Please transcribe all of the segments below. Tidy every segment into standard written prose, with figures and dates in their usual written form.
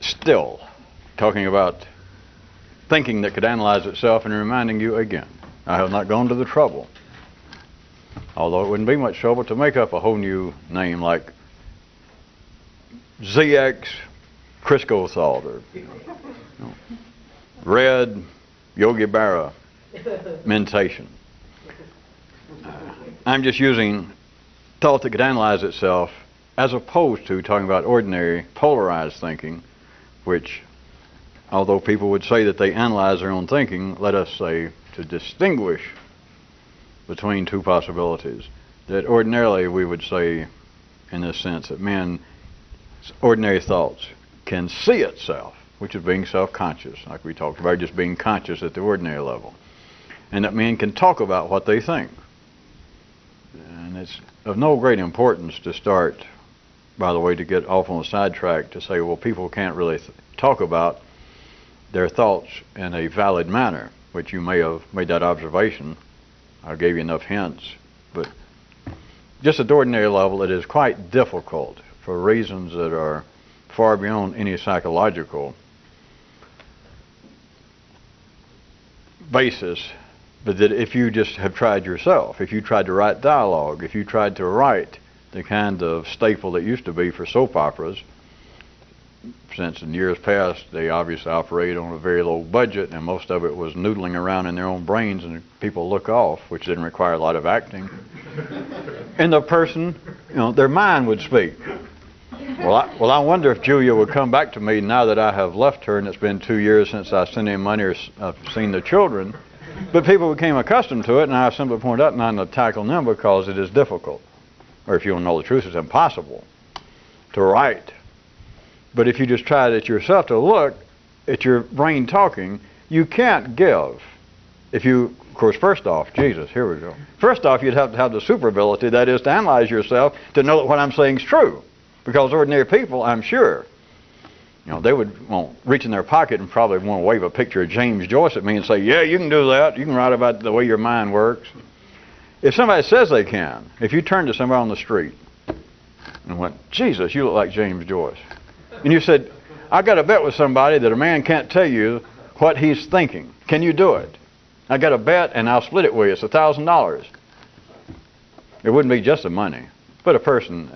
still talking about thinking that could analyze itself and reminding you again, I have not gone to the trouble, although it wouldn't be much trouble, to make up a whole new name like ZX Crisco salt or Red Yogi Berra mentation. I'm just using thought that could analyze itself as opposed to talking about ordinary polarized thinking, which, although people would say that they analyze their own thinking, let us say to distinguish between two possibilities, that ordinarily we would say in this sense that man's ordinary thoughts can see itself, which is being self-conscious, like we talked about, just being conscious at the ordinary level, and that men can talk about what they think. And it's of no great importance to start, by the way, to get off on a sidetrack, to say, well, people can't really talk about their thoughts in a valid manner, which you may have made that observation. I gave you enough hints. But just at the ordinary level, it is quite difficult for reasons that are far beyond any psychological basis, but that if you just have tried yourself, if you tried to write dialogue, if you tried to write the kind of staple that used to be for soap operas, since in years past they obviously operated on a very low budget and most of it was noodling around in their own brains and people look off, which didn't require a lot of acting, and the person, their mind would speak. Well, I wonder if Julia would come back to me now that I have left her and it's been 2 years since I sent in money or I've seen the children. But people became accustomed to it, and I simply point out not to tackle them because it is difficult. Or if you don't know the truth, it's impossible to write. But if you just tried it yourself to look at your brain talking, you can't give. If you, of course, first off, Jesus, here we go. First off, you'd have to have the super ability, that is to analyze yourself, to know that what I'm saying is true. Because ordinary people, I'm sure, they would reach in their pocket and probably want to wave a picture of James Joyce at me and say, yeah, you can do that. You can write about the way your mind works. If somebody says they can, if you turn to somebody on the street and went, Jesus, you look like James Joyce. And you said, I got a bet with somebody that a man can't tell you what he's thinking. Can you do it? I got a bet and I'll split it with you. It's $1,000. It wouldn't be just the money. But a person,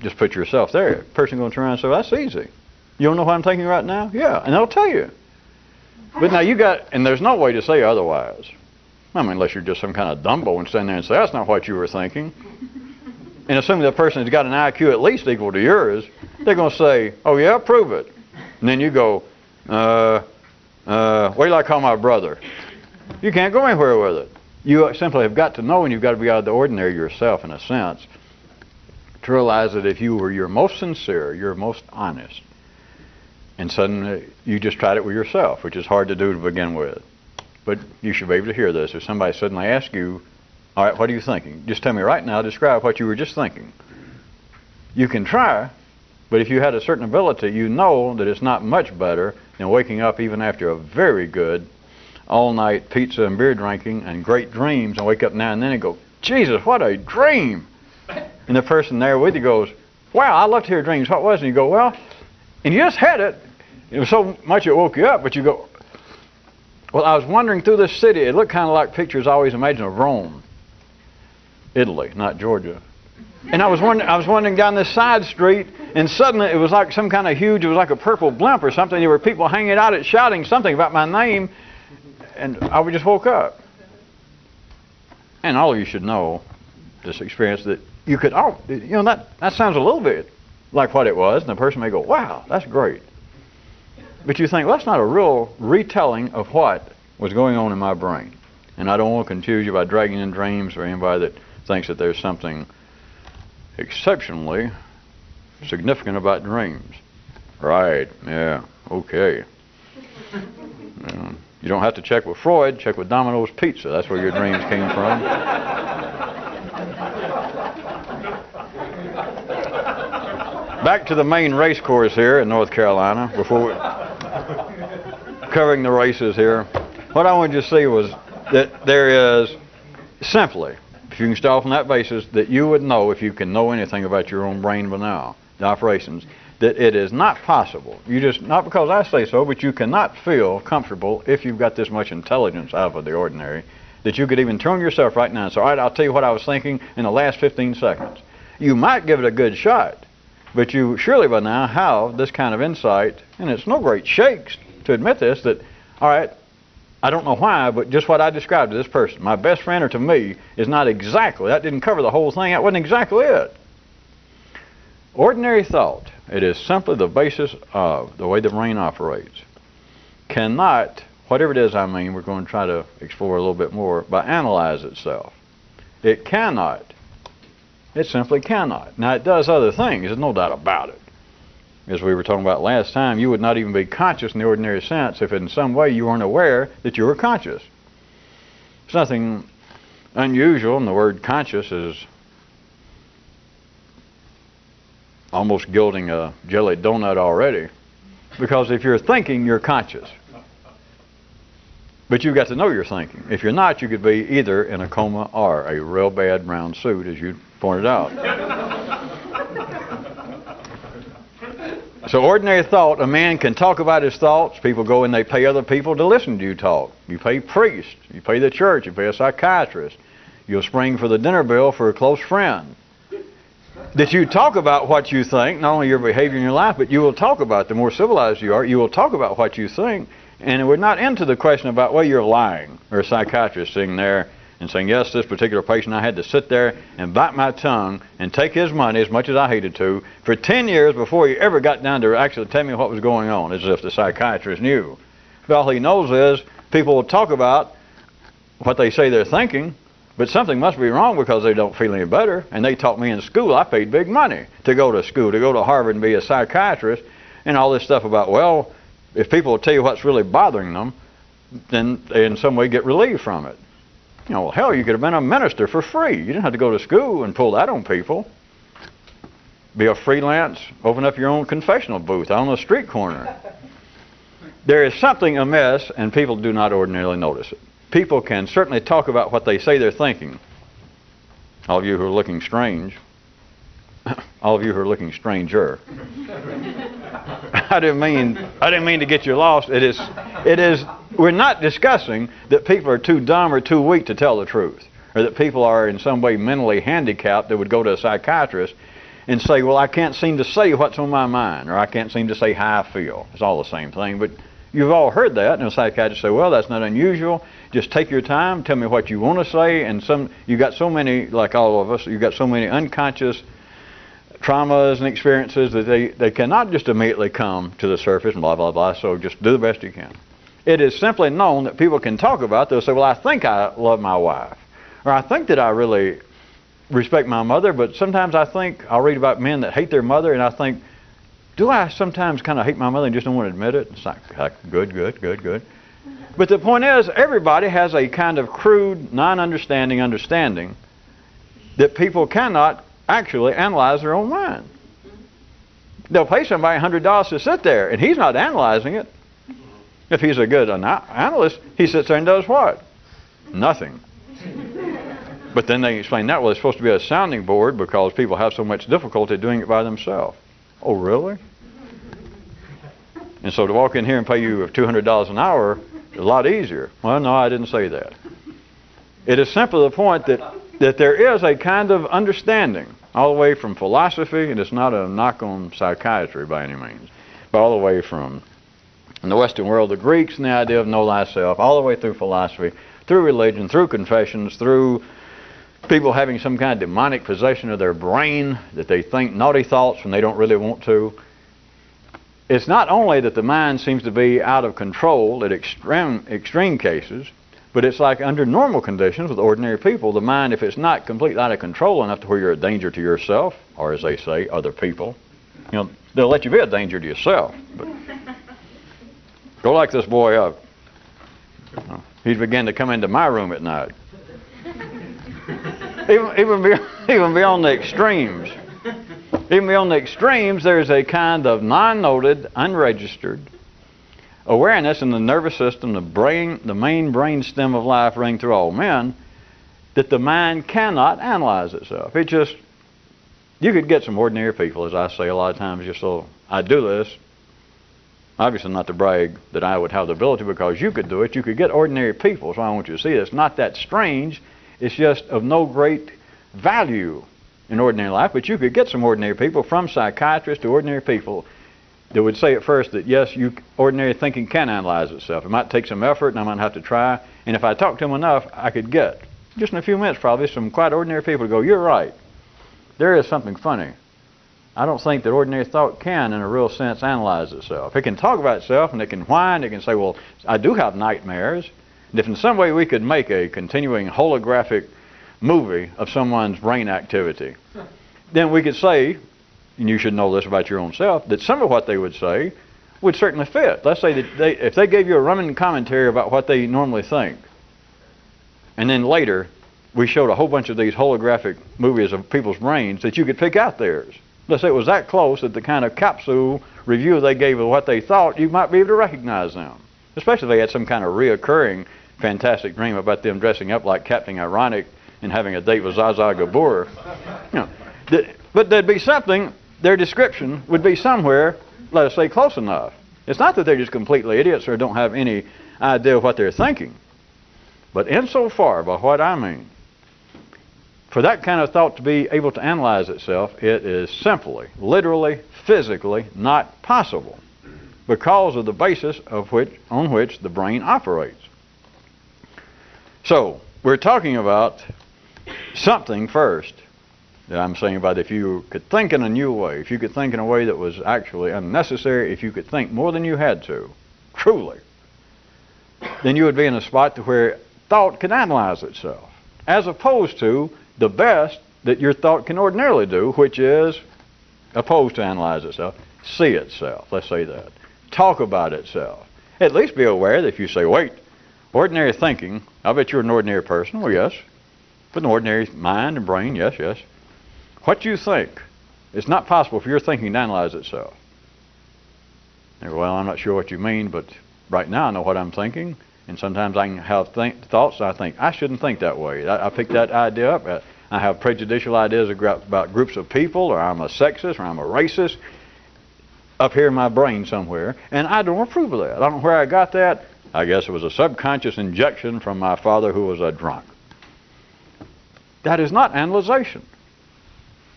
just put yourself there. A person going to turn around and say, well, that's easy. You don't know what I'm thinking right now? Yeah, and they'll tell you. But now and there's no way to say otherwise. I mean, unless you're just some kind of Dumbo and stand there and say, that's not what you were thinking. And assuming that person has got an IQ at least equal to yours, they're going to say, oh yeah, prove it. And then you go, what do you like to call my brother? You can't go anywhere with it. You simply have got to know, and you've got to be out of the ordinary yourself in a sense, to realize that if you were your most sincere, your most honest, and suddenly you just tried it with yourself, which is hard to do to begin with. But you should be able to hear this. If somebody suddenly asks you, all right, what are you thinking? Just tell me right now, describe what you were just thinking. You can try, but if you had a certain ability, you know that it's not much better than waking up even after a very good all-night pizza and beer drinking and great dreams and wake up now and then and go, Jesus, what a dream. And the person there with you goes, wow, I love to hear dreams. What was it? And you go, well, and you just had it. It was so much it woke you up, but you go, well, I was wandering through this city. It looked kind of like pictures I always imagine of Rome. Italy, not Georgia. And I was wandering down this side street, and suddenly it was like some kind of huge, it was like a purple blimp or something. There were people hanging out and shouting something about my name, and I just woke up. And all of you should know this experience that you could, that sounds a little bit like what it was, and the person may go, wow, that's great. But you think, well, that's not a real retelling of what was going on in my brain. And I don't want to confuse you by dragging in dreams or anybody that thinks that there's something exceptionally significant about dreams. Right, yeah, okay. You don't have to check with Freud, check with Domino's Pizza. That's where your dreams came from. Back to the main race course here in North Carolina, before we're covering the races here. What I wanted you to see was that there is simply, if you can start off on that basis, that you would know, if you can know anything about your own brain by now, the operations, that it is not possible. You just, not because I say so, but you cannot feel comfortable if you've got this much intelligence out of the ordinary, that you could even turn yourself right now and say, all right, I'll tell you what I was thinking in the last 15 seconds. You might give it a good shot, but you surely by now have this kind of insight, and it's no great shakes to admit this, that, all right, I don't know why, but just what I described to this person, my best friend or to me, is not exactly, that didn't cover the whole thing, that wasn't exactly it. Ordinary thought, it is simply the basis of the way the brain operates, cannot, whatever it is I mean, we're going to try to explore a little bit more, but analyze itself. It cannot. It simply cannot. Now, it does other things, there's no doubt about it. As we were talking about last time, you would not even be conscious in the ordinary sense if in some way you weren't aware that you were conscious. There's nothing unusual, and the word conscious is almost gilding a jelly donut already. Because if you're thinking, you're conscious. But you've got to know you're thinking. If you're not, you could be either in a coma or a real bad brown suit, as you pointed out. So ordinary thought, a man can talk about his thoughts. People go and they pay other people to listen to you talk. You pay priests, you pay the church, you pay a psychiatrist. You'll spring for the dinner bill for a close friend. That you talk about what you think, not only your behavior in your life, but you will talk about, the more civilized you are, you will talk about what you think. And we're not into the question about, well, you're lying, or a psychiatrist sitting there and saying, yes, this particular patient, I had to sit there and bite my tongue and take his money, as much as I hated to, for 10 years before he ever got down to actually tell me what was going on, as if the psychiatrist knew. But all he knows is people will talk about what they say they're thinking, but something must be wrong because they don't feel any better. And they taught me in school, I paid big money to go to school, to go to Harvard and be a psychiatrist, and all this stuff about, well, if people will tell you what's really bothering them, then they in some way get relief from it. You know, well, hell, you could have been a minister for free. You didn't have to go to school and pull that on people. Be a freelance, open up your own confessional booth on the street corner. There is something amiss, and people do not ordinarily notice it. People can certainly talk about what they say they're thinking. All of you who are looking strange. All of you who are looking stranger. I didn't mean to get you lost. It is, we're not discussing that people are too dumb or too weak to tell the truth, or that people are in some way mentally handicapped that would go to a psychiatrist and say, well, I can't seem to say what's on my mind, or I can't seem to say how I feel. It's all the same thing, but you've all heard that, and a psychiatrist say, well, that's not unusual. Just take your time, tell me what you want to say, and you've got so many, like all of us, you've got so many unconscious traumas and experiences that they cannot just immediately come to the surface and blah, blah, blah, so just do the best you can. It is simply known that people can talk about, they'll say, well, I think I love my wife, or I think that I really respect my mother, but sometimes I think, I'll read about men that hate their mother, and I think, do I sometimes kind of hate my mother and just don't want to admit it? It's like, good. But the point is, everybody has a kind of crude, understanding that people cannot actually analyze their own mind. They'll pay somebody $100 to sit there, and he's not analyzing it. If he's a good analyst, he sits there and does what? Nothing. But then they explain that, well, it's supposed to be a sounding board because people have so much difficulty doing it by themselves. Oh, really? And so to walk in here and pay you $200 an hour is a lot easier. Well, no, I didn't say that. It is simply the point that there is a kind of understanding all the way from philosophy, and it's not a knock on psychiatry by any means, but all the way from, in the Western world, the Greeks and the idea of know thyself, all the way through philosophy, through religion, through confessions, through people having some kind of demonic possession of their brain, that they think naughty thoughts when they don't really want to. It's not only that the mind seems to be out of control at extreme cases, but it's like under normal conditions with ordinary people, the mind, if it's not completely out of control enough to where you're a danger to yourself, or as they say, other people, you know, they'll let you be a danger to yourself. But go like this boy up. He's beginning to come into my room at night. Even beyond the extremes. Even beyond the extremes, there's a kind of non-noted, unregistered awareness in the nervous system, the main brain stem of life running through all men, that the mind cannot analyze itself. It just You could get some ordinary people, as I say a lot of times, just so I do this. Obviously not to brag that I would have the ability, because you could do it. You could get ordinary people, so I want you to see this. Not that strange. It's just of no great value in ordinary life, but you could get some ordinary people, from psychiatrists to ordinary people, that would say at first that yes, ordinary thinking can analyze itself. It might take some effort, and I might have to try, and if I talk to them enough, I could get, just in a few minutes probably, some quite ordinary people to go, you're right. There is something funny. I don't think that ordinary thought can, in a real sense, analyze itself. It can talk about itself, and it can whine, it can say, well, I do have nightmares. And if in some way we could make a continuing holographic movie of someone's brain activity, then we could say, and you should know this about your own self, that some of what they would say would certainly fit. Let's say that if they gave you a running commentary about what they normally think, and then later we showed a whole bunch of these holographic movies of people's brains, that you could pick out theirs. Let's say it was that close that the kind of capsule review they gave of what they thought, you might be able to recognize them. Especially if they had some kind of reoccurring fantastic dream about them dressing up like Captain Ironic and having a date with Zsa Zsa Gabor. But there'd be something, their description would be somewhere, let us say, close enough. It's not that they're just completely idiots or don't have any idea of what they're thinking. But insofar by what I mean, for that kind of thought to be able to analyze itself, it is simply, literally, physically not possible, because of the basis on which the brain operates. So, we're talking about something first that I'm saying about if you could think in a new way, if you could think in a way that was actually unnecessary, if you could think more than you had to, truly, then you would be in a spot to where thought can analyze itself, as opposed to the best that your thought can ordinarily do, which is, opposed to analyze itself, see itself, let's say that. Talk about itself. At least be aware that if you say, wait, ordinary thinking, I bet you're an ordinary person. Well, yes. With an ordinary mind and brain, yes, yes. What you think, it's not possible for your thinking to analyze itself. And, well, I'm not sure what you mean, but right now I know what I'm thinking. And sometimes I can have thoughts I think, I shouldn't think that way. I pick that idea up. I have prejudicial ideas about groups of people, or I'm a sexist, or I'm a racist, up here in my brain somewhere. And I don't approve of that. I don't know where I got that. I guess it was a subconscious injection from my father, who was a drunk. That is not analyzation.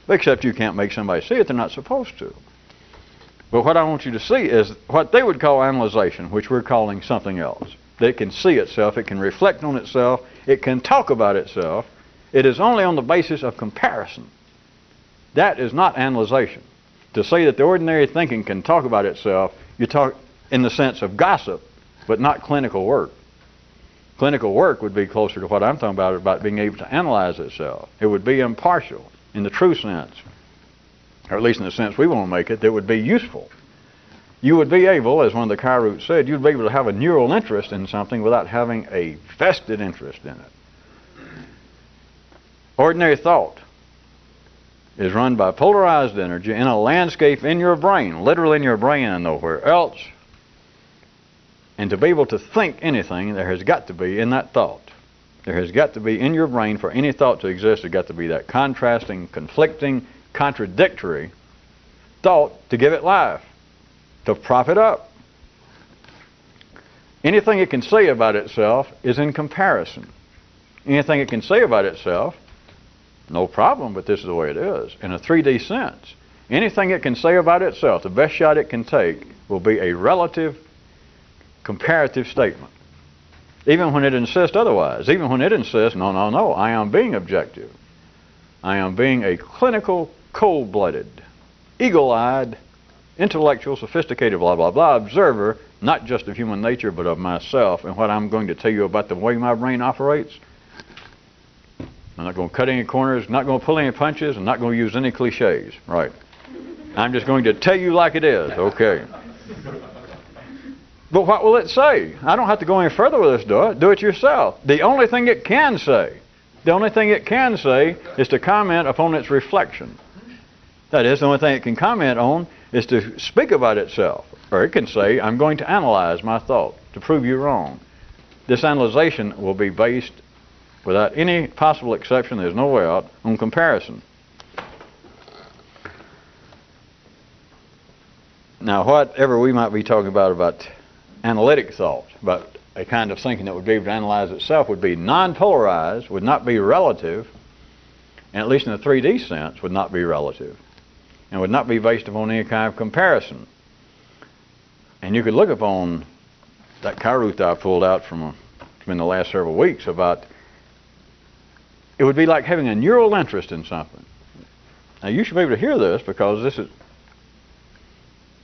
Except you can't make somebody see it. They're not supposed to. But what I want you to see is what they would call analyzation, which we're calling something else. It can see itself, it can reflect on itself, it can talk about itself. It is only on the basis of comparison. That is not analyzation. To say that the ordinary thinking can talk about itself, you talk in the sense of gossip, but not clinical work. Clinical work would be closer to what I'm talking about being able to analyze itself. It would be impartial in the true sense, or at least in the sense we want to make it, that would be useful. You would be able, as one of the Kyroots said, you'd be able to have a neural interest in something without having a vested interest in it. Ordinary thought is run by polarized energy in a landscape in your brain, literally in your brain and nowhere else. And to be able to think anything, there has got to be in that thought. There has got to be in your brain, for any thought to exist, there's got to be that contrasting, conflicting, contradictory thought to give it life, to prop it up. Anything it can say about itself is in comparison. Anything it can say about itself, no problem, but this is the way it is, in a 3D sense. Anything it can say about itself, the best shot it can take, will be a relative, comparative statement. Even when it insists otherwise. Even when it insists, no, no, no, I am being objective. I am being a clinical, cold-blooded, eagle-eyed, intellectual, sophisticated, blah, blah, blah, observer, not just of human nature, but of myself and what I'm going to tell you about the way my brain operates. I'm not going to cut any corners, not going to pull any punches, and not going to use any cliches. Right. I'm just going to tell you like it is. Okay. But what will it say? I don't have to go any further with this, do it. Do it yourself. The only thing it can say, is to comment upon its reflection. That is, the only thing it can comment on is to speak about itself. Or it can say, I'm going to analyze my thought to prove you wrong. This analyzation will be based, without any possible exception, there's no way out, on comparison. Now, whatever we might be talking about analytic thought, about a kind of thinking that would be able to analyze itself, would be non-polarized, would not be relative, and at least in the 3D sense, would not be relative, and would not be based upon any kind of comparison. And you could look upon that Kyroots that I pulled out from the last several weeks about, it would be like having a neural interest in something. Now, you should be able to hear this, because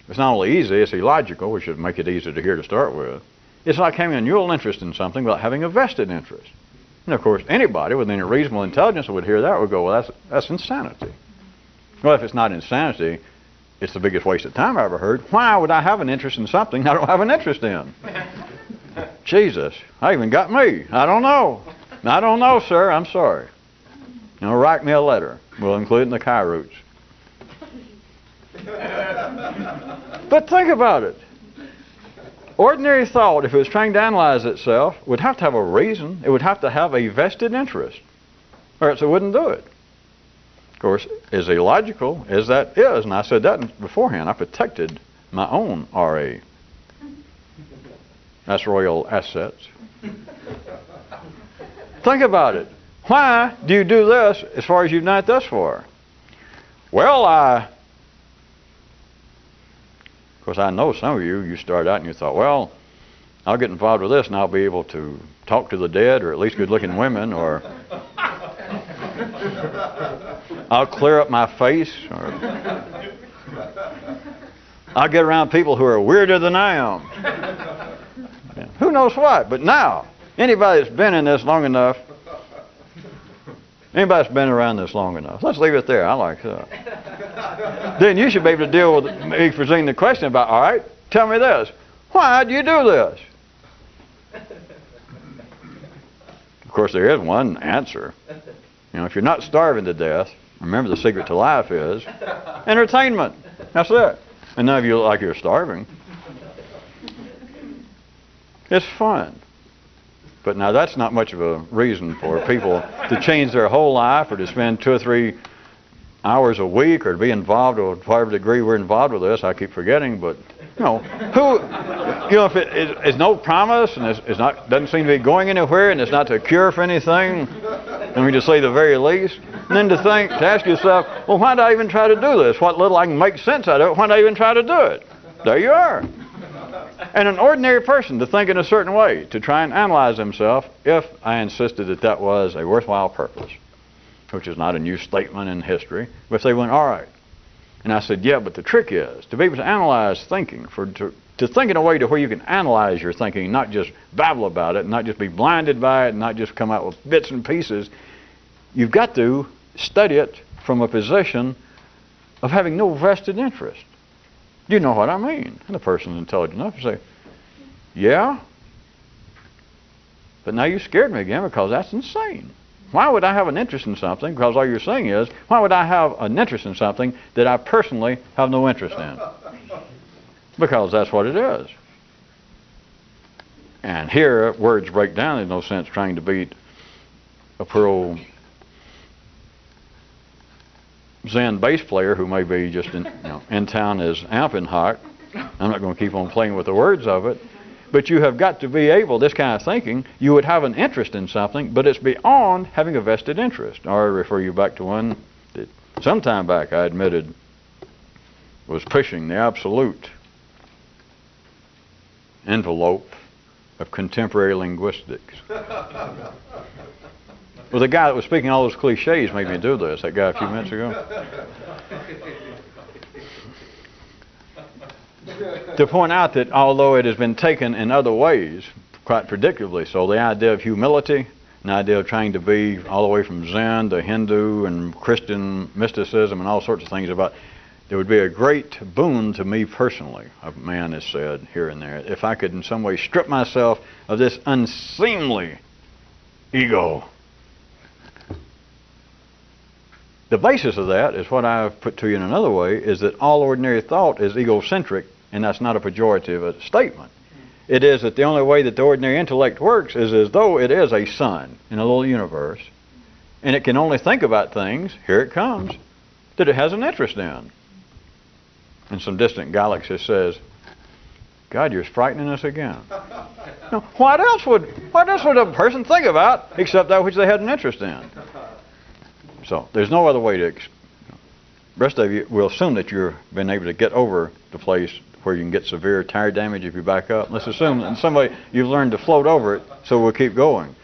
it's not only easy, it's illogical, which should make it easy to hear to start with. It's like having a neural interest in something without having a vested interest. And of course, anybody with any reasonable intelligence that would hear that would go, well, that's insanity. Well, if it's not insanity, it's the biggest waste of time I ever heard. Why would I have an interest in something I don't have an interest in? Jesus, I even got me. I don't know. I don't know, sir. I'm sorry. You know, write me a letter. We'll include it in the Kyroots. But think about it. Ordinary thought, if it was trying to analyze itself, would have to have a reason. It would have to have a vested interest, or else it wouldn't do it. Of course, as illogical as that is, and I said that beforehand, I protected my own RA. That's royal assets. Think about it. Why do you do this as far as you've done it thus far? Well, of course, I know some of you started out and you thought, well, I'll get involved with this and I'll be able to talk to the dead, or at least good-looking women, or I'll clear up my face, or I'll get around people who are weirder than I am. Who knows what? But now, anybody that's been in this long enough, anybody that's been around this long enough, let's leave it there. I like that. Then you should be able to deal with me presenting the question about, all right, tell me this. Why do you do this? Of course, there is one answer. You know, if you're not starving to death, remember the secret to life is entertainment. That's it. And none of you look like you're starving. It's fun. But now that's not much of a reason for people to change their whole life, or to spend 2 or 3 hours a week, or to be involved, or to whatever degree we're involved with this. I keep forgetting, but if it is no promise, and it's not, doesn't seem to be going anywhere, and it's not a cure for anything, and we just say the very least, and then to ask yourself, well, why did I even try to do this? What little I can make sense out of it, why did I even try to do it? There you are. And an ordinary person to think in a certain way, to try and analyze himself, if I insisted that that was a worthwhile purpose, which is not a new statement in history, but if they went, all right. And I said, yeah, but the trick is to be able to analyze thinking, to think in a way to where you can analyze your thinking, not just babble about it, not just be blinded by it, not just come out with bits and pieces. You've got to study it from a position of having no vested interest. You know what I mean. And the person's intelligent enough to say, yeah, but now you scared me again, because that's insane. Why would I have an interest in something? Because all you're saying is, why would I have an interest in something that I personally have no interest in? Because that's what it is. And here, words break down. There's no sense trying to beat a pro Zen bass player who may be just in town as Alpenhock. I'm not going to keep on playing with the words of it. But you have got to be able, this kind of thinking, you would have an interest in something, but it's beyond having a vested interest. Or I refer you back to one that some time back I admitted was pushing the absolute envelope of contemporary linguistics. Well, the guy that was speaking all those cliches made me do this, that guy a few minutes ago. To point out that although it has been taken in other ways, quite predictably so, the idea of humility, the idea of trying to be all the way from Zen to Hindu and Christian mysticism and all sorts of things about, there would be a great boon to me personally, a man has said here and there, if I could in some way strip myself of this unseemly ego. The basis of that is what I've put to you in another way, is that all ordinary thought is egocentric, and that's not a pejorative statement. It is that the only way that the ordinary intellect works is as though it is a sun in a little universe, and it can only think about things, here it comes, that it has an interest in. in some distant galaxy says, God, you're frightening us again. Now, what else would a person think about except that which they had an interest in? So there's no other way to. Rest of you will assume that you've been able to get over the place where you can get severe tire damage if you back up. Let's assume that in some way you've learned to float over it, so we'll keep going.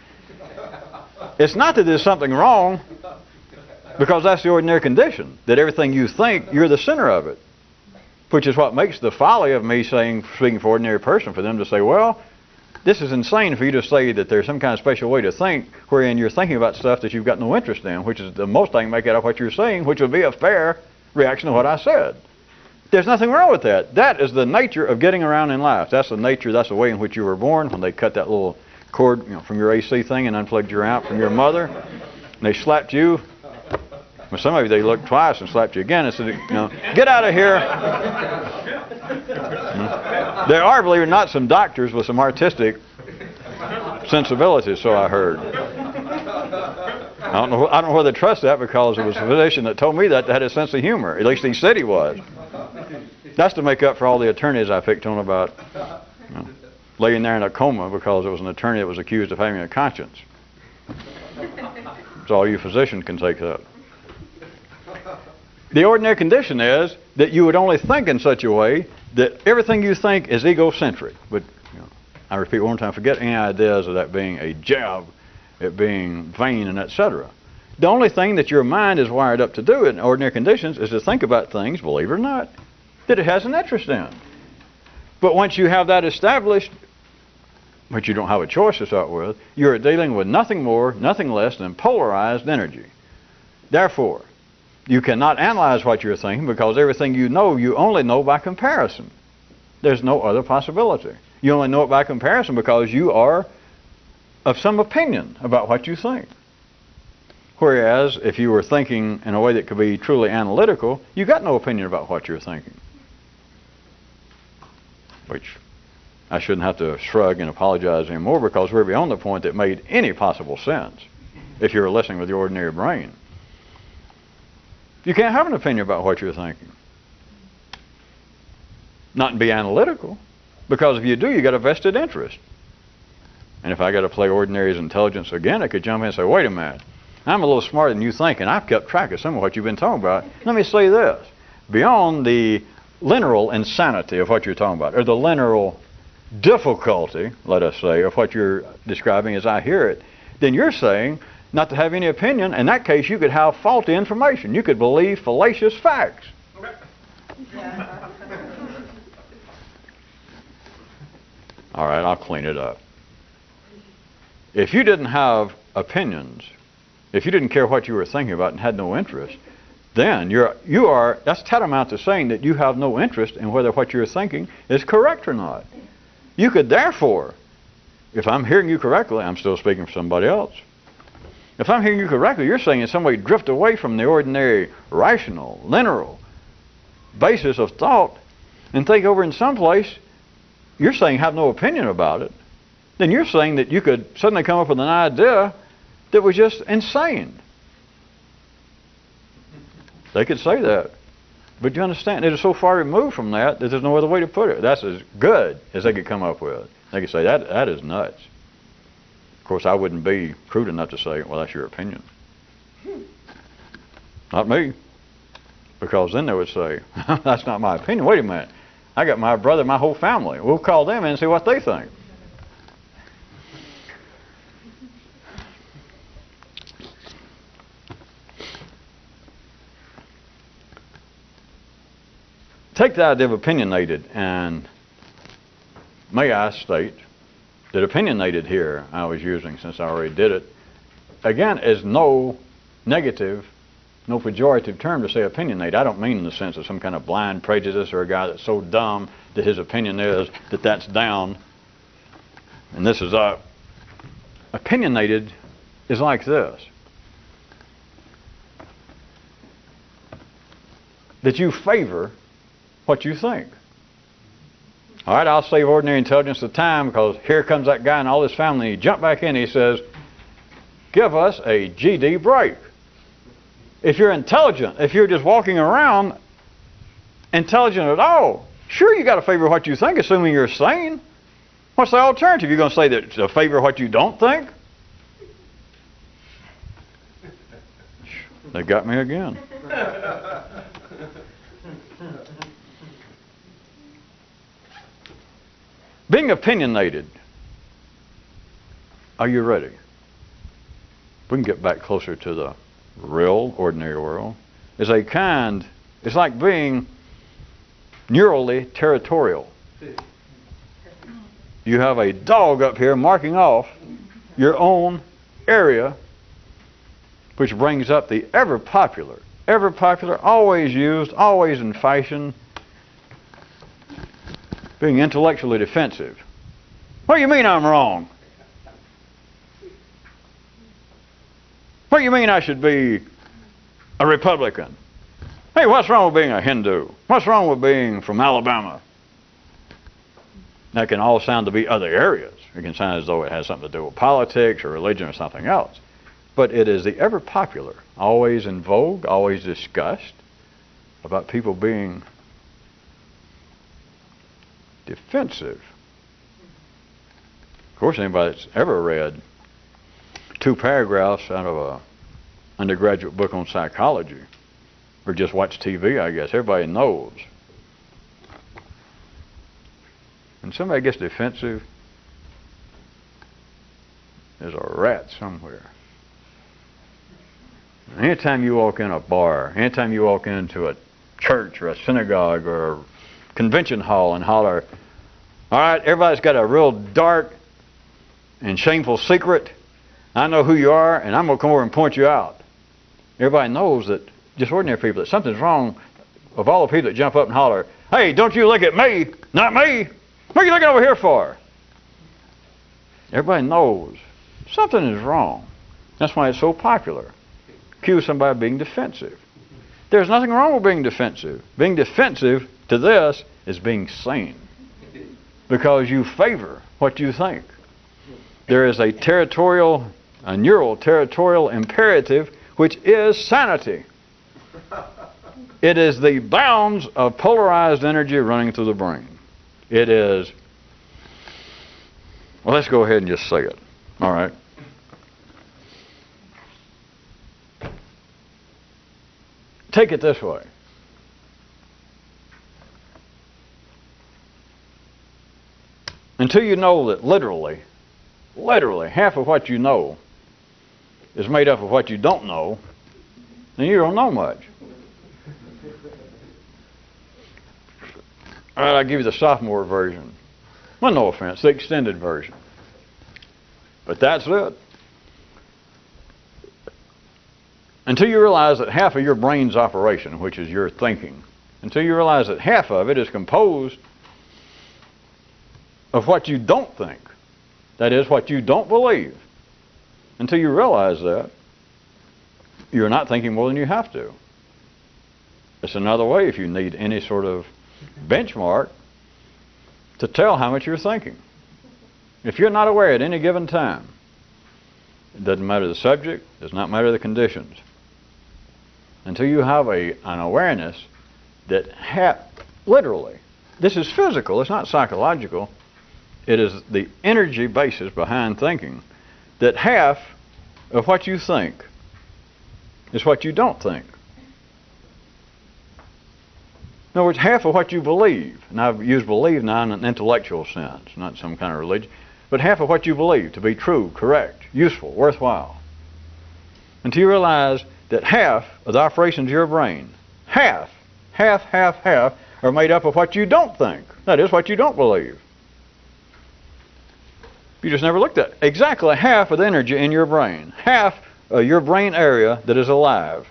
It's not that there's something wrong, because that's the ordinary condition, that everything you think, you're the center of it. Which is what makes the folly of me speaking for ordinary person, for them to say, well, this is insane for you to say that there's some kind of special way to think, wherein you're thinking about stuff that you've got no interest in, which is the most I can make out of what you're saying, which would be a fair reaction to what I said. There's nothing wrong with that. That is the nature of getting around in life. That's the nature, that's the way in which you were born, when they cut that little cord from your AC thing and unplugged your amp from your mother, and they slapped you. Well, some of you, they looked twice and slapped you again and said, get out of here. There are, believe it or not, some doctors with some artistic sensibilities, so I heard. I don't know whether to trust that, because it was a physician that told me that had a sense of humor. At least he said he was. That's to make up for all the attorneys I picked on about laying there in a coma because it was an attorney that was accused of having a conscience. That's all you physicians can take up. The ordinary condition is that you would only think in such a way that everything you think is egocentric. But I repeat one time, forget any ideas of that being a jab, it being vain, and etc. The only thing that your mind is wired up to do in ordinary conditions is to think about things, believe it or not, that it has an interest in. But once you have that established, which you don't have a choice to start with, you're dealing with nothing more, nothing less than polarized energy. Therefore, you cannot analyze what you're thinking, because everything you know, you only know by comparison. There's no other possibility. You only know it by comparison because you are of some opinion about what you think. Whereas, if you were thinking in a way that could be truly analytical, you got no opinion about what you're thinking. Which I shouldn't have to shrug and apologize anymore, because we're beyond the point that made any possible sense if you were listening with the ordinary brain. You can't have an opinion about what you're thinking. Not be analytical, because if you do, you got a vested interest. And if I got to play ordinary's intelligence again, I could jump in and say, wait a minute, I'm a little smarter than you think, and I've kept track of some of what you've been talking about. Let me say this. Beyond the lineal insanity of what you're talking about, or the lineal difficulty, let us say, of what you're describing as I hear it, then you're saying not to have any opinion. In that case, you could have faulty information. You could believe fallacious facts. All right, I'll clean it up. If you didn't have opinions, if you didn't care what you were thinking about and had no interest, then that's tantamount to saying that you have no interest in whether what you're thinking is correct or not. You could therefore, if I'm hearing you correctly, I'm still speaking for somebody else. If I'm hearing you correctly, you're saying in some way drift away from the ordinary rational, lineal basis of thought and think over in some place, you're saying have no opinion about it. Then you're saying that you could suddenly come up with an idea that was just insane. They could say that. But you understand, it is so far removed from that there's no other way to put it. That's as good as they could come up with. They could say, that is nuts. Of course, I wouldn't be crude enough to say, well, that's your opinion. Not me. Because then they would say, that's not my opinion. Wait a minute. I got my brother, my whole family. We'll call them in and see what they think. Take the idea of opinionated, and may I state that opinionated here I was using, since I already did it, again, is no negative, no pejorative term to say opinionated. I don't mean in the sense of some kind of blind prejudice or a guy that's so dumb that his opinion is that that's down and this is up. Opinionated is like this. That you favor what you think. All right, I'll save ordinary intelligence the time, because here comes that guy and all his family. He jumped back in and he says, give us a GD break. If you're intelligent, if you're just walking around, intelligent at all, sure you got to favor what you think, assuming you're sane. What's the alternative? You're going to say that it's a favor what you don't think? They got me again. Being opinionated. Are you ready? We can get back closer to the real, ordinary world. It's like being neurally territorial. You have a dog up here marking off your own area, which brings up the ever popular, always used, always in fashion, being intellectually defensive. What do you mean I'm wrong? What do you mean I should be a Republican? Hey, what's wrong with being a Hindu? What's wrong with being from Alabama? That can all sound to be other areas. It can sound as though it has something to do with politics or religion or something else. But it is the ever popular, always in vogue, always discussed, about people being defensive. Of course, anybody that's ever read 2 paragraphs out of a undergraduate book on psychology, or just watch TV, I guess, everybody knows. When somebody gets defensive, there's a rat somewhere. Anytime you walk in a bar, anytime you walk into a church or a synagogue or a convention hall and holler, all right, everybody's got a real dark and shameful secret. I know who you are, and I'm going to come over and point you out. Everybody knows that, just ordinary people, that something's wrong. Of all the people that jump up and holler, hey, don't you look at me, not me. What are you looking over here for? Everybody knows something is wrong. That's why it's so popular. Accuse somebody of being defensive. There's nothing wrong with being defensive. Being defensive to this is being sane, because you favor what you think. There is a neural territorial imperative, which is sanity. It is the bounds of polarized energy running through the brain. It is, well, let's go ahead and just say it. All right. Take it this way. Until you know that literally, half of what you know is made up of what you don't know, then you don't know much. All right, I'll give you the sophomore version. Well, no offense, the extended version. But that's it. Until you realize that half of your brain's operation, which is your thinking, until you realize that half of it is composed of what you don't think, that is, what you don't believe, until you realize that, you're not thinking more than you have to. It's another way, if you need any sort of benchmark, to tell how much you're thinking. If you're not aware at any given time, it doesn't matter the subject, it does not matter the conditions. Until you have an awareness that literally, this is physical, it's not psychological, it is the energy basis behind thinking, that half of what you think is what you don't think. In other words, half of what you believe, and I've used believe now in an intellectual sense, not some kind of religion, but half of what you believe to be true, correct, useful, worthwhile. Until you realize that half of the operations of your brain, half, are made up of what you don't think. That is, what you don't believe. You just never looked at it. Exactly half of the energy in your brain, half of your brain area that is alive.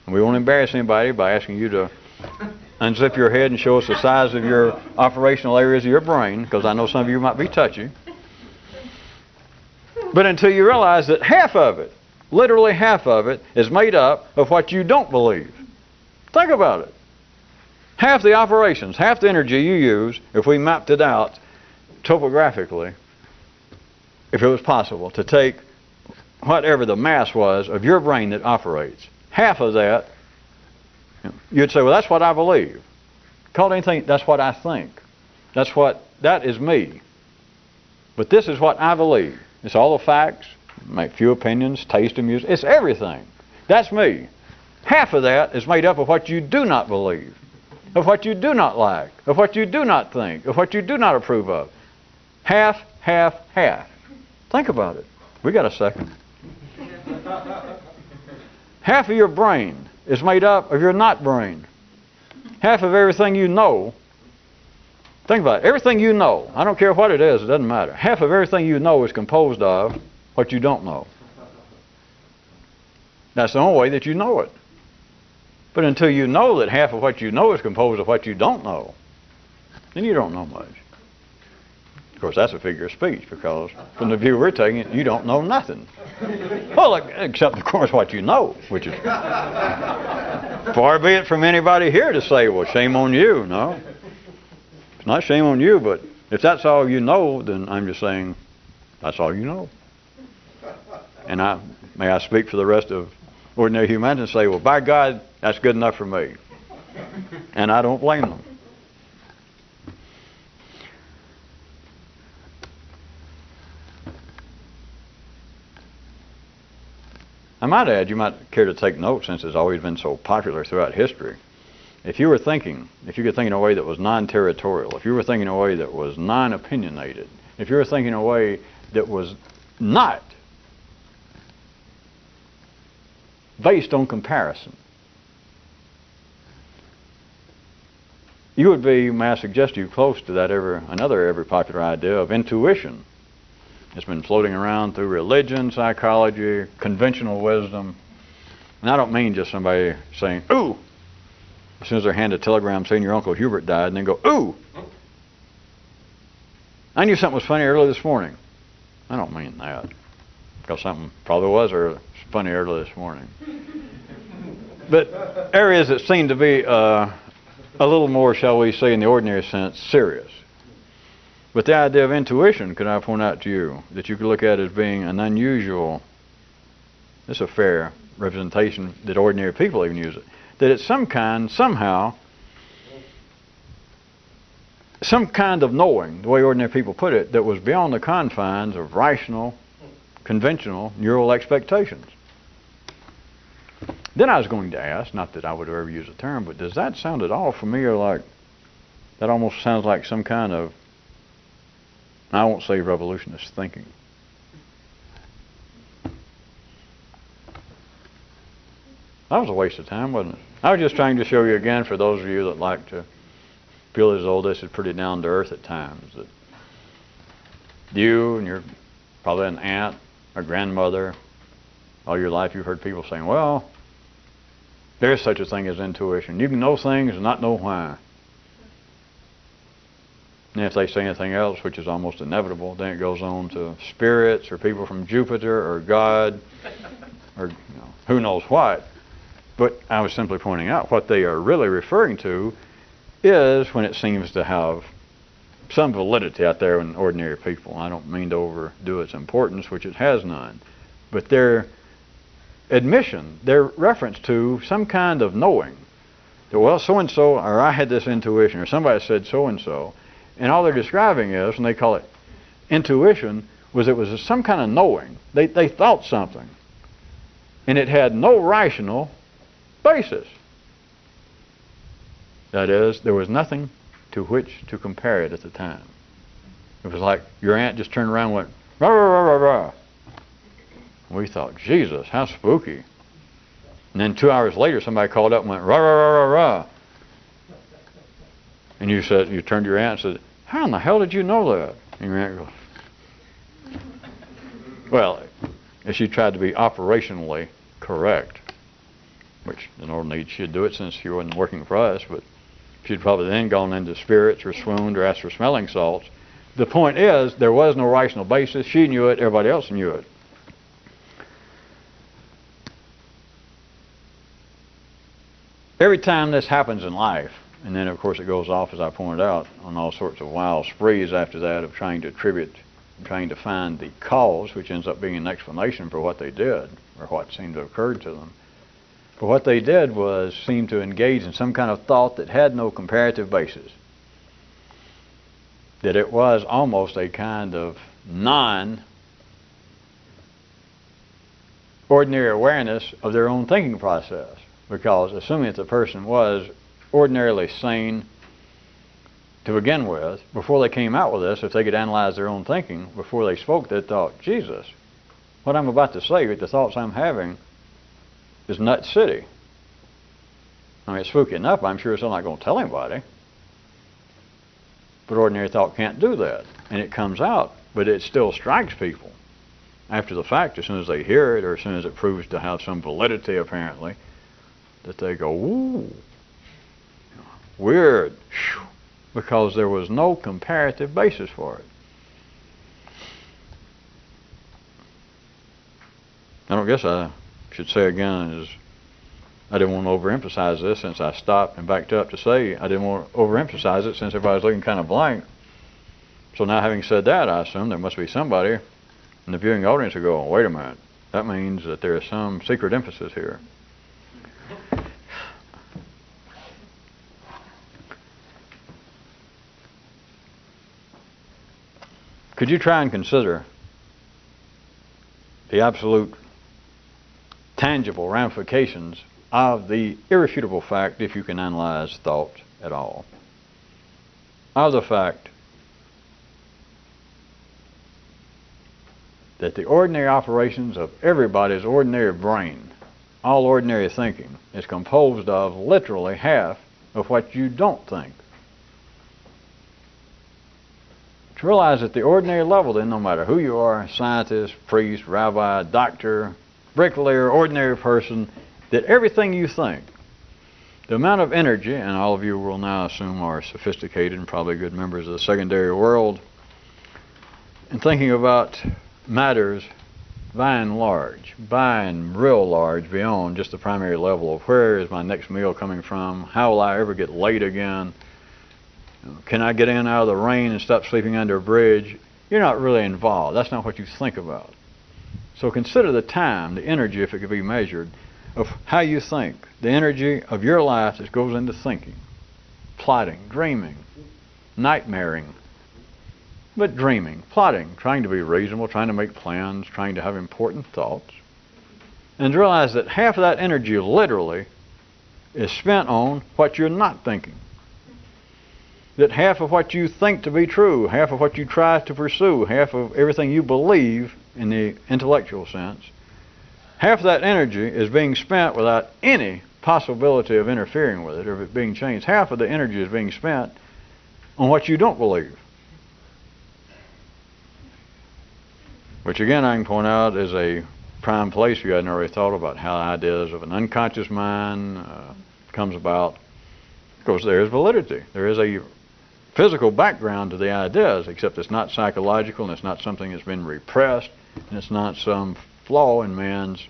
And we won't embarrass anybody by asking you to unzip your head and show us the size of your operational areas of your brain, because I know some of you might be touchy. But until you realize that half of it, literally half of it, is made up of what you don't believe. Think about it. Half the operations, half the energy you use, if we mapped it out topographically, if it was possible, to take whatever the mass was of your brain that operates, half of that, you'd say, well, that's what I believe. Call it anything. That's what I think. That is me. But this is what I believe. It's all the facts, make few opinions, taste and music. It's everything. That's me. Half of that is made up of what you do not believe, of what you do not like, of what you do not think, of what you do not approve of. Half, half, half. Think about it. We got a second. Half of your brain is made up of your not brain. Half of everything you know. Think about it. Everything you know, I don't care what it is, it doesn't matter. Half of everything you know is composed of what you don't know. That's the only way that you know it. But until you know that half of what you know is composed of what you don't know, then you don't know much. Of course, that's a figure of speech, because from the view we're taking, you don't know nothing. Well, except, of course, what you know, which is far be it from anybody here to say, well, shame on you. No. It's not shame on you, but if that's all you know, then I'm just saying that's all you know. And may I speak for the rest of ordinary humanity and say, well, by God, that's good enough for me. And I don't blame them. I might add, you might care to take note, since it's always been so popular throughout history. If you could think in a way that was non-territorial, if you were thinking in a way that was non-opinionated, if you were thinking in a way that was not based on comparison, you would be, may I suggest to you, close to that every popular idea of intuition. It's been floating around through religion, psychology, conventional wisdom. And I don't mean just somebody saying, ooh, as soon as they're handed a telegram saying your Uncle Hubert died, and then go, ooh, I knew something was funny early this morning. I don't mean that, because something probably was funny early this morning. But areas that seem to be a little more, shall we say, in the ordinary sense, serious. But the idea of intuition, could I point out to you, that you could look at as being an unusual, it's a fair representation that ordinary people even use it, that it's some kind of knowing, the way ordinary people put it, that was beyond the confines of rational, conventional, neural expectations. Then I was going to ask, not that I would ever use the term, but does that sound at all familiar, like, that almost sounds like some kind of, I won't say revolutionist thinking. That was a waste of time, wasn't it? I was just trying to show you again, for those of you that like to feel as though this is pretty down to earth at times, that you and you're probably an aunt or grandmother, all your life you've heard people saying, well, there's such a thing as intuition. You can know things and not know why. And if they say anything else, which is almost inevitable, then it goes on to spirits or people from Jupiter or God or who knows what. But I was simply pointing out what they are really referring to is when it seems to have some validity out there in ordinary people. I don't mean to overdo its importance, which it has none. But their admission, their reference to some kind of knowing that, well, so-and-so, or I had this intuition, or somebody said so-and-so, and all they're describing is, and they call it intuition, it was some kind of knowing. They thought something. And it had no rational basis. That is, there was nothing to which to compare it at the time. It was like your aunt just turned around and went, rah, rah, rah, rah, rah. We thought, Jesus, how spooky. And then 2 hours later, somebody called up and went, rah, rah, rah, rah, rah. And you turned to your aunt and said, how in the hell did you know that? And your aunt goes, well, if she tried to be operationally correct, which in no need she'd do it since she wasn't working for us, but she'd probably then gone into spirits or swooned or asked for smelling salts. The point is, there was no rational basis. She knew it, everybody else knew it. Every time this happens in life, and then, of course, it goes off, as I pointed out, on all sorts of wild sprees after that of trying to find the cause, which ends up being an explanation for what they did or what seemed to have occurred to them. But what they did was seem to engage in some kind of thought that had no comparative basis. That it was almost a kind of non-ordinary awareness of their own thinking process. Because assuming that the person was ordinarily sane to begin with, before they came out with this, if they could analyze their own thinking, before they spoke, they thought, Jesus, what I'm about to say, the thoughts I'm having, is nut city. I mean, it's spooky enough, I'm sure I'm not going to tell anybody. But ordinary thought can't do that. And it comes out, but it still strikes people after the fact, as soon as they hear it, or as soon as it proves to have some validity, apparently, that they go, ooh, weird, because there was no comparative basis for it. I don't guess I should say again, is I didn't want to overemphasize this since I stopped and backed up to say I didn't want to overemphasize it since everybody's looking kind of blank. So now, having said that, I assume there must be somebody in the viewing audience who go, wait a minute, that means that there is some secret emphasis here. Could you try and consider the absolute tangible ramifications of the irrefutable fact, if you can analyze thought at all, of the fact that the ordinary operations of everybody's ordinary brain, all ordinary thinking, is composed of literally half of what you don't think. To realize at the ordinary level, then, no matter who you are, scientist, priest, rabbi, doctor, bricklayer, ordinary person, that everything you think, the amount of energy, and all of you will now assume are sophisticated and probably good members of the secondary world, in thinking about matters by and large, by and real large, beyond just the primary level of where is my next meal coming from, how will I ever get late again, can I get in out of the rain and stop sleeping under a bridge? You're not really involved. That's not what you think about. So consider the time, the energy, if it could be measured, of how you think, the energy of your life that goes into thinking, plotting, dreaming, nightmaring, but dreaming, plotting, trying to be reasonable, trying to make plans, trying to have important thoughts, and realize that half of that energy literally is spent on what you're not thinking. That half of what you think to be true, half of what you try to pursue, half of everything you believe in the intellectual sense, half of that energy is being spent without any possibility of interfering with it or of it being changed. Half of the energy is being spent on what you don't believe. Which again, I can point out is a prime place you hadn't already thought about how ideas of an unconscious mind comes about. Of course, there is validity. There is a physical background to the ideas, except it's not psychological and it's not something that's been repressed and it's not some flaw in man's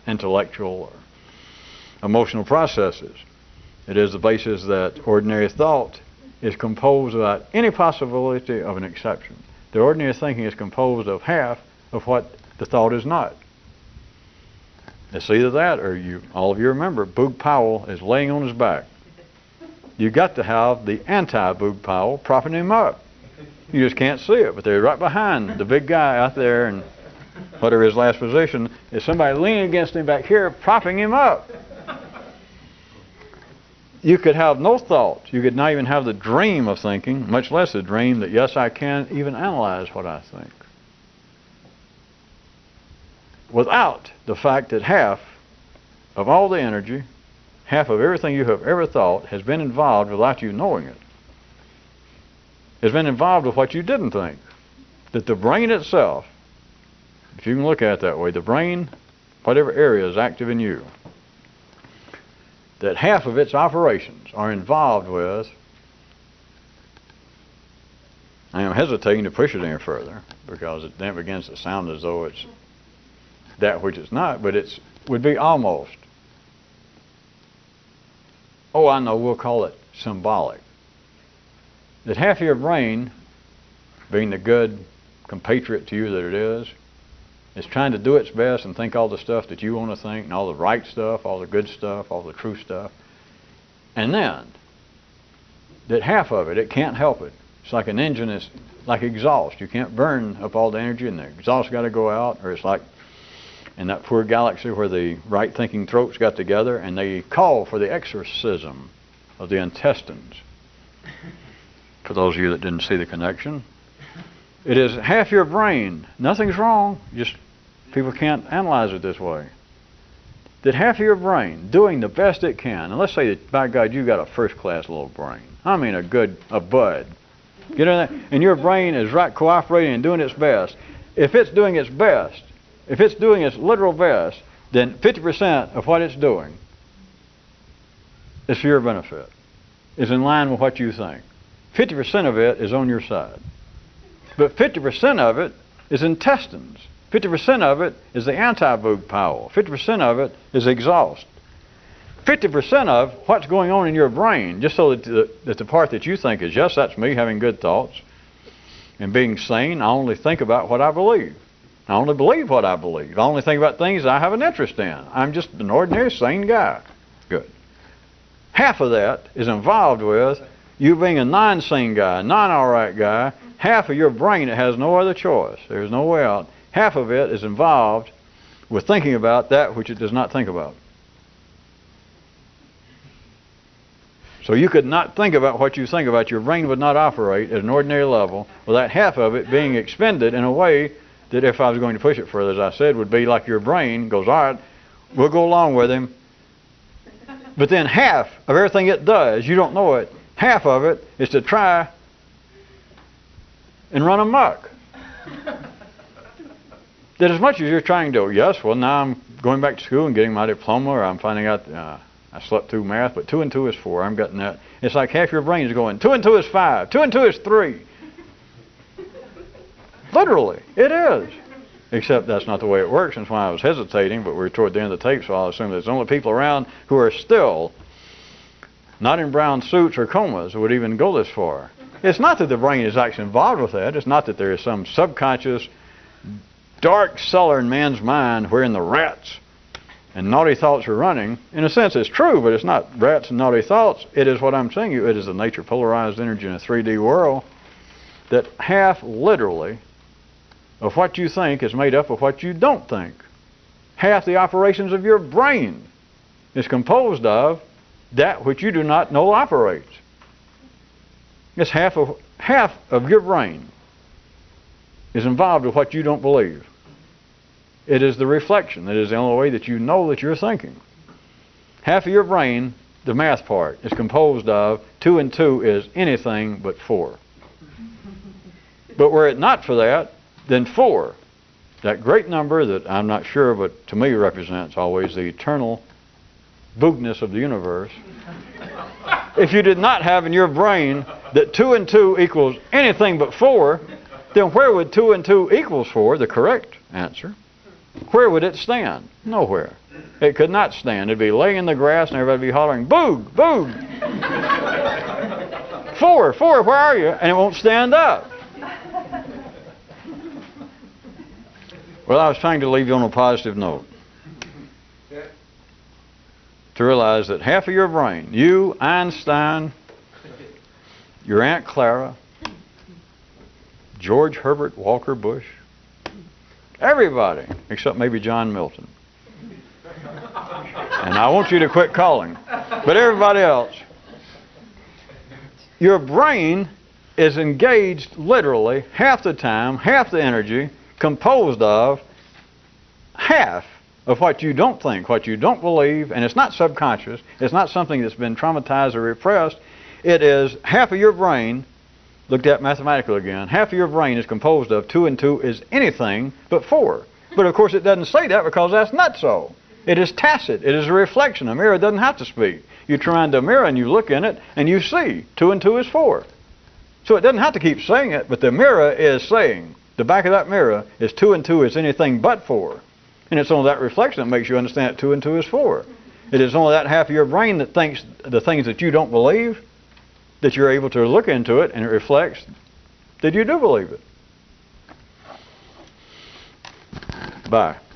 intellectual or emotional processes. It is the basis that ordinary thought is composed without any possibility of an exception. The ordinary thinking is composed of half of what the thought is not. It's either that or all of you remember, Boog Powell is laying on his back. You got to have the anti-Boog Powell propping him up. You just can't see it, but they're right behind the big guy out there, and whatever his last position is, somebody leaning against him back here, propping him up. You could have no thought. You could not even have the dream of thinking, much less the dream that, yes, I can even analyze what I think, without the fact that half of all the energy, half of everything you have ever thought has been involved without you knowing it. Has been involved with what you didn't think. That the brain itself, if you can look at it that way, the brain, whatever area is active in you, that half of its operations are involved with, I am hesitating to push it any further because it then begins to sound as though it's that which it's not, but it would be almost, I know, we'll call it symbolic. That half of your brain, being the good compatriot to you that it is It's trying to do its best and think all the stuff that you want to think and all the right stuff, all the good stuff, all the true stuff. And then, that half of it can't help it. It's like an engine, it's like exhaust. You can't burn up all the energy and the exhaust got to go out, or it's like in that poor galaxy where the right thinking throats got together and they call for the exorcism of the intestines. For those of you that didn't see the connection, it is half your brain. Nothing's wrong, just people can't analyze it this way. That half of your brain doing the best it can, and let's say that, by God, you got a first-class little brain. I mean a bud. You know that? And your brain is right cooperating and doing its best. If it's doing its best, if it's doing its literal best, then 50% of what it's doing is for your benefit, is in line with what you think. 50% of it is on your side. But 50% of it is intestines. 50% of it is the anti-vogue power. 50% of it is exhaust. 50% of what's going on in your brain, just so that the part that you think is, yes, that's me having good thoughts and being sane, I only think about what I believe. I only believe what I believe. I only think about things I have an interest in. I'm just an ordinary sane guy. Good. Half of that is involved with you being a non-sane guy, non-alright guy. Half of your brain that has no other choice. There's no way out. Half of it is involved with thinking about that which it does not think about. So you could not think about what you think about. Your brain would not operate at an ordinary level without half of it being expended in a way that, if I was going to push it further, as I said, would be like your brain goes, all right, we'll go along with him. But then half of everything it does, you don't know it, half of it is to try and run amok. That as much as you're trying to, yes, well, now I'm going back to school and getting my diploma, or I'm finding out I slept through math, but 2 and 2 is 4. I'm getting that. It's like half your brain is going, 2 and 2 is 5. 2 and 2 is 3. Literally, it is. Except that's not the way it works. That's why I was hesitating, but we're toward the end of the tape, so I'll assume there's only people around who are still not in brown suits or comas who would even go this far. It's not that the brain is actually involved with that. It's not that there is some subconscious dark cellar in man's mind wherein the rats and naughty thoughts are running. In a sense, it's true, but it's not rats and naughty thoughts. It is what I'm saying you. It is the nature polarized energy in a 3D world that half literally of what you think is made up of what you don't think. Half the operations of your brain is composed of that which you do not know operates. It's half of your brain is involved with what you don't believe. It is the reflection. It is the only way that you know that you're thinking. Half of your brain, the math part, is composed of 2 and 2 is anything but 4. But were it not for that, then 4, that great number that I'm not sure, but to me represents always the eternal boogness of the universe. If you did not have in your brain that 2 and 2 equals anything but 4, then where would 2 and 2 equals 4, the correct answer? Where would it stand? Nowhere. It could not stand. It'd be laying in the grass and everybody would be hollering, boog, boog. 4, where are you? And it won't stand up. Well, I was trying to leave you on a positive note. To realize that half of your brain, you, Einstein, your Aunt Clara, George Herbert Walker Bush, everybody, except maybe John Milton. And I want you to quit calling. But everybody else, your brain is engaged literally half the time, half the energy, composed of half of what you don't think, what you don't believe, and it's not subconscious, it's not something that's been traumatized or repressed. It is half of your brain, looked at mathematically again, half of your brain is composed of 2 and 2 is anything but 4. But of course it doesn't say that because that's not so. It is tacit. It is a reflection. A mirror doesn't have to speak. You turn around the mirror and you look in it and you see 2 and 2 is 4. So it doesn't have to keep saying it, but the mirror is saying, the back of that mirror is 2 and 2 is anything but 4. And it's only that reflection that makes you understand that 2 and 2 is 4. It is only that half of your brain that thinks the things that you don't believe, that you're able to look into it and it reflects that you do believe it. Bye.